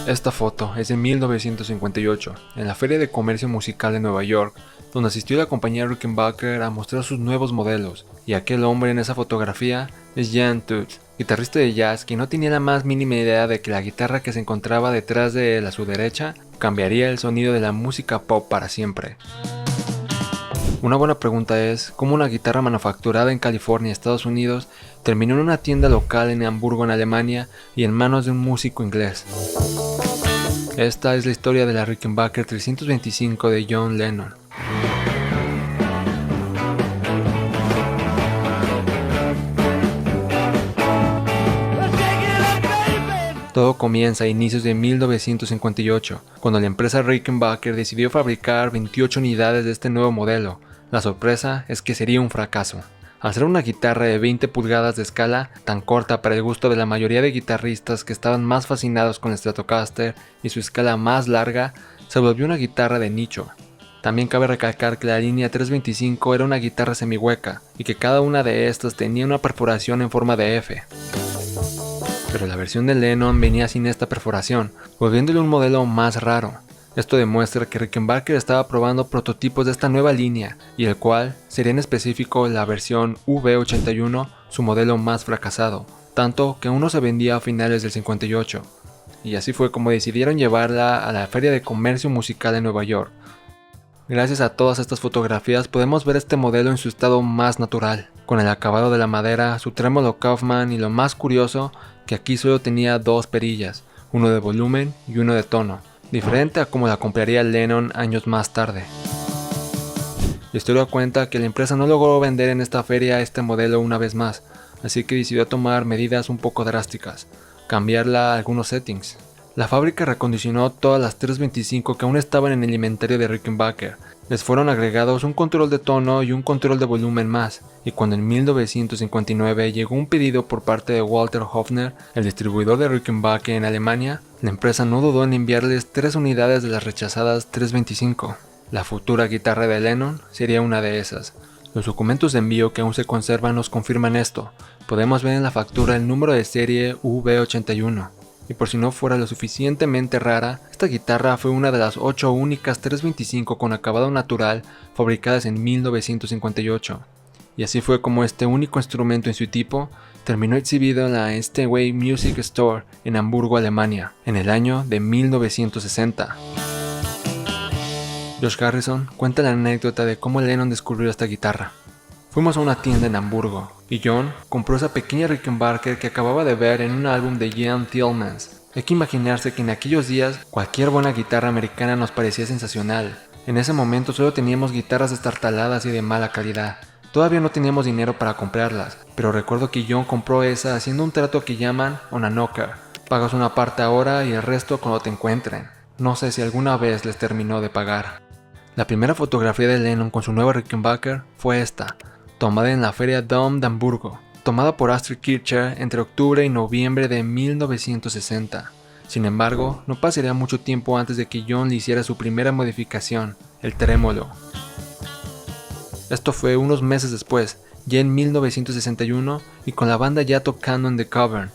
Esta foto es de 1958, en la Feria de Comercio Musical de Nueva York, donde asistió la compañía Rickenbacker a mostrar sus nuevos modelos, y aquel hombre en esa fotografía es Jan Toots, guitarrista de jazz que no tenía la más mínima idea de que la guitarra que se encontraba detrás de él a su derecha cambiaría el sonido de la música pop para siempre. Una buena pregunta es, ¿cómo una guitarra manufacturada en California, Estados Unidos, terminó en una tienda local en Hamburgo, en Alemania, y en manos de un músico inglés? Esta es la historia de la Rickenbacker 325 de John Lennon. Todo comienza a inicios de 1958, cuando la empresa Rickenbacker decidió fabricar 28 unidades de este nuevo modelo. La sorpresa es que sería un fracaso. Al ser una guitarra de 20 pulgadas de escala, tan corta para el gusto de la mayoría de guitarristas que estaban más fascinados con el Stratocaster y su escala más larga, se volvió una guitarra de nicho. También cabe recalcar que la línea 325 era una guitarra semihueca y que cada una de estas tenía una perforación en forma de F. Pero la versión de Lennon venía sin esta perforación, volviéndole un modelo más raro. Esto demuestra que Rickenbacker estaba probando prototipos de esta nueva línea, y el cual sería en específico la versión V81, su modelo más fracasado, tanto que aún no se vendía a finales del 58. Y así fue como decidieron llevarla a la Feria de Comercio Musical de Nueva York. Gracias a todas estas fotografías podemos ver este modelo en su estado más natural, con el acabado de la madera, su trémolo Kaufman y lo más curioso, que aquí solo tenía dos perillas, uno de volumen y uno de tono, diferente a como la compraría Lennon años más tarde. La historia cuenta que la empresa no logró vender en esta feria este modelo una vez más, así que decidió tomar medidas un poco drásticas, cambiarla a algunos settings. La fábrica recondicionó todas las 325 que aún estaban en el inventario de Rickenbacker. Les fueron agregados un control de tono y un control de volumen más, y cuando en 1959 llegó un pedido por parte de Walter Hofner, el distribuidor de Rickenbacker en Alemania, la empresa no dudó en enviarles 3 unidades de las rechazadas 325. La futura guitarra de Lennon sería una de esas. Los documentos de envío que aún se conservan nos confirman esto. Podemos ver en la factura el número de serie V81. Y por si no fuera lo suficientemente rara, esta guitarra fue una de las 8 únicas 325 con acabado natural fabricadas en 1958. Y así fue como este único instrumento en su tipo terminó exhibido en la Steinway Music Store en Hamburgo, Alemania, en el año de 1960. George Harrison cuenta la anécdota de cómo Lennon descubrió esta guitarra. Fuimos a una tienda en Hamburgo, y John compró esa pequeña Rickenbacker que acababa de ver en un álbum de Ian Tillmans. Hay que imaginarse que en aquellos días cualquier buena guitarra americana nos parecía sensacional. En ese momento solo teníamos guitarras destartaladas y de mala calidad. Todavía no teníamos dinero para comprarlas, pero recuerdo que John compró esa haciendo un trato que llaman on a knocker. Pagas una parte ahora y el resto cuando te encuentren. No sé si alguna vez les terminó de pagar. La primera fotografía de Lennon con su nueva Rickenbacker fue esta, tomada en la Feria Dom de Hamburgo, tomada por Astrid Kirchherr entre octubre y noviembre de 1960. Sin embargo, no pasaría mucho tiempo antes de que John le hiciera su primera modificación, el trémolo. Esto fue unos meses después, ya en 1961, y con la banda ya tocando en The Cavern.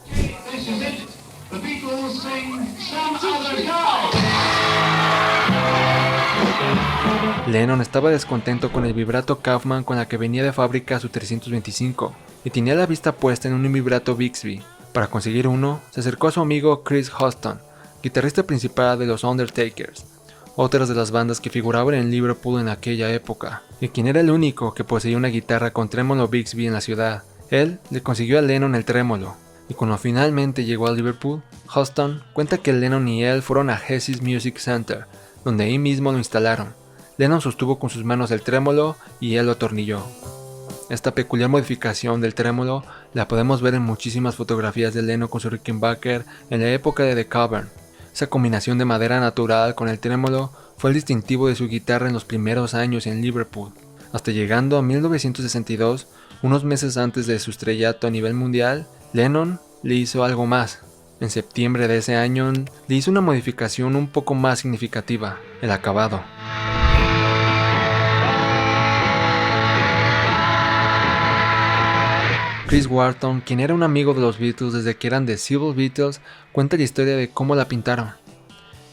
Lennon estaba descontento con el vibrato Kaufman con la que venía de fábrica su 325 y tenía la vista puesta en un vibrato Bixby. Para conseguir uno, se acercó a su amigo Chris Houston, guitarrista principal de los Undertakers, otras de las bandas que figuraban en Liverpool en aquella época, y quien era el único que poseía una guitarra con trémolo Bixby en la ciudad. Él le consiguió a Lennon el trémolo, y cuando finalmente llegó a Liverpool, Houston cuenta que Lennon y él fueron a Hess's Music Center, donde ahí mismo lo instalaron. Lennon sostuvo con sus manos el trémolo y él lo atornilló. Esta peculiar modificación del trémolo la podemos ver en muchísimas fotografías de Lennon con su Rickenbacker en la época de The Cavern. Esa combinación de madera natural con el trémolo fue el distintivo de su guitarra en los primeros años en Liverpool, hasta llegando a 1962, unos meses antes de su estrellato a nivel mundial. Lennon le hizo algo más. En septiembre de ese año le hizo una modificación un poco más significativa, el acabado. Chris Wharton, quien era un amigo de los Beatles desde que eran The Civil Beatles, cuenta la historia de cómo la pintaron.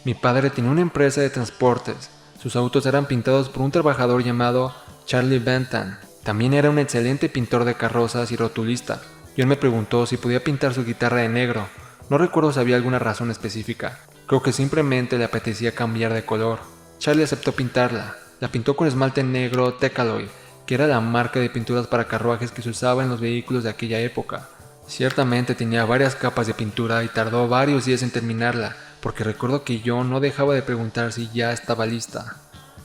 Mi padre tenía una empresa de transportes. Sus autos eran pintados por un trabajador llamado Charlie Benton. También era un excelente pintor de carrozas y rotulista. John me preguntó si podía pintar su guitarra de negro. No recuerdo si había alguna razón específica. Creo que simplemente le apetecía cambiar de color. Charlie aceptó pintarla. La pintó con esmalte negro Tecaloid, que era la marca de pinturas para carruajes que se usaba en los vehículos de aquella época. Ciertamente tenía varias capas de pintura y tardó varios días en terminarla, porque recuerdo que John no dejaba de preguntar si ya estaba lista.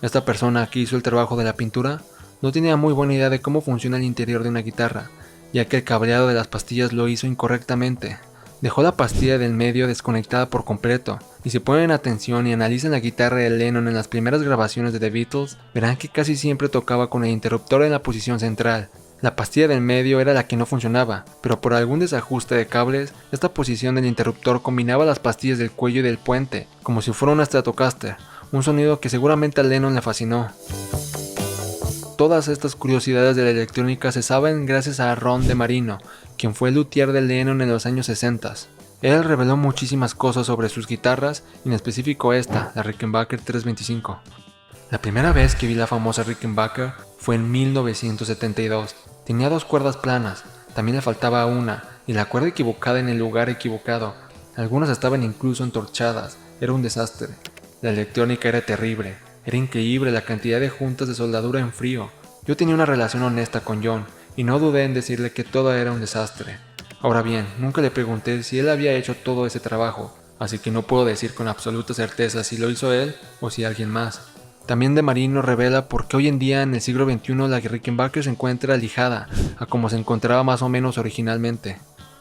Esta persona que hizo el trabajo de la pintura no tenía muy buena idea de cómo funciona el interior de una guitarra, ya que el cableado de las pastillas lo hizo incorrectamente. Dejó la pastilla del medio desconectada por completo, y si ponen atención y analizan la guitarra de Lennon en las primeras grabaciones de The Beatles, verán que casi siempre tocaba con el interruptor en la posición central. La pastilla del medio era la que no funcionaba, pero por algún desajuste de cables, esta posición del interruptor combinaba las pastillas del cuello y del puente, como si fuera una Stratocaster, un sonido que seguramente a Lennon le fascinó. Todas estas curiosidades de la electrónica se saben gracias a Ron DeMarino, quien fue el luthier de Lennon en los años 60. Él reveló muchísimas cosas sobre sus guitarras, y en específico esta, la Rickenbacker 325. La primera vez que vi la famosa Rickenbacker fue en 1972. Tenía 2 cuerdas planas, también le faltaba una, y la cuerda equivocada en el lugar equivocado. Algunas estaban incluso entorchadas, era un desastre. La electrónica era terrible. Era increíble la cantidad de juntas de soldadura en frío. Yo tenía una relación honesta con John, y no dudé en decirle que todo era un desastre. Ahora bien, nunca le pregunté si él había hecho todo ese trabajo, así que no puedo decir con absoluta certeza si lo hizo él o si alguien más. También DeMarino revela por qué hoy en día en el siglo XXI la Rickenbacker se encuentra lijada a como se encontraba más o menos originalmente.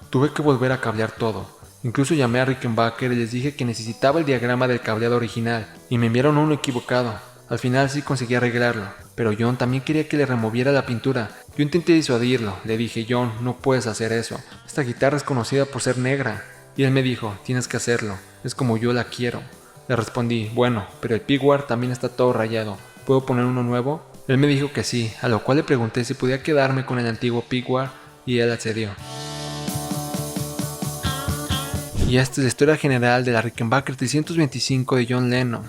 Tuve que volver a cablear todo. Incluso llamé a Rickenbacker y les dije que necesitaba el diagrama del cableado original, y me enviaron uno equivocado. Al final sí conseguí arreglarlo, pero John también quería que le removiera la pintura. Yo intenté disuadirlo, le dije: John, no puedes hacer eso, esta guitarra es conocida por ser negra. Y él me dijo: tienes que hacerlo, es como yo la quiero. Le respondí: bueno, pero el pigward también está todo rayado, ¿puedo poner uno nuevo? Él me dijo que sí, a lo cual le pregunté si podía quedarme con el antiguo pigward, y él accedió. Y esta es la historia general de la Rickenbacker 325 de John Lennon.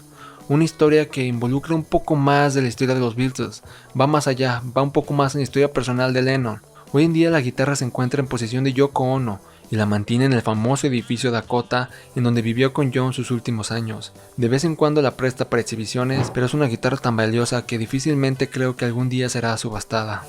Una historia que involucra un poco más de la historia de los Beatles, va más allá, va un poco más en la historia personal de Lennon. Hoy en día la guitarra se encuentra en posesión de Yoko Ono y la mantiene en el famoso edificio Dakota en donde vivió con John sus últimos años. De vez en cuando la presta para exhibiciones, pero es una guitarra tan valiosa que difícilmente creo que algún día será subastada.